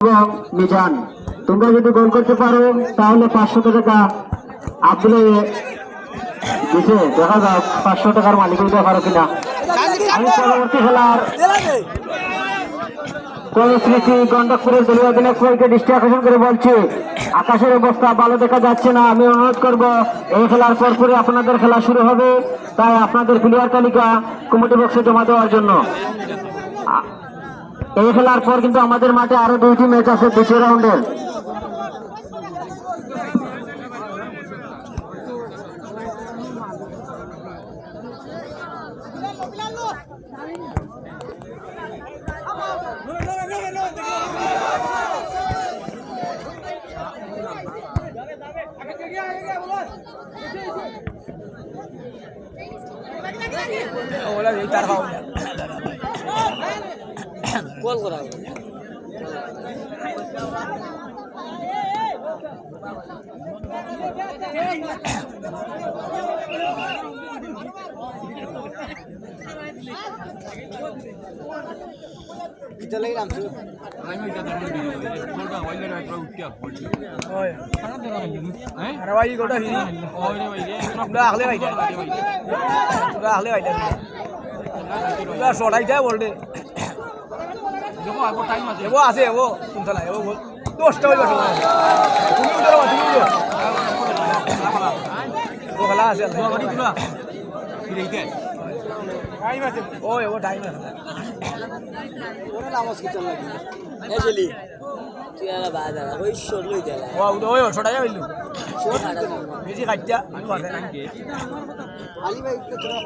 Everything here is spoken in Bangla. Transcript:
এবং মিজান, তোমরা যদি গোল করতে পারো তাহলে 500 টাকা আব্দুল দিছে। দেখা যাক 500 টাকার মালিক হইতে পারো কিনা। আমি পরবর্তী খেলার পরিস্থিতি গন্ডকপুরের দলীয় অধিনায়ক দৃষ্টি আকর্ষণ করে বলছি, আকাশের অবস্থা ভালো দেখা যাচ্ছে না। আমি অনুরোধ করব এই খেলার পরপরই আপনাদের খেলা শুরু হবে, তাই আপনাদের প্লেয়ার তালিকা কমিটি বক্সে জমা দেওয়ার জন্য। এই খেলার পর কিন্তু আমাদের মাঠে আরো 2টি ম্যাচ আছে 2টি রাউন্ডের। কল করা kita lagi ram tu. Arawai kota ini. Sudah ahli aja. Sudah ahli aja. Sudah short aja boleh. Ebo ase ebo. Tunggu lah ebo. Dos tahun baru. Tunggu dulu tunggu. Ebo kalah ase. Dua kali dulu. Tidak ikut. Time ase. Oh ebo time ase. Orang namus kita lagi. Actually. Tiada bahasa. Kau short lu jalan. Wah udah oh short aja belum. Short ada. Ini kerja. Ali baik kita terang.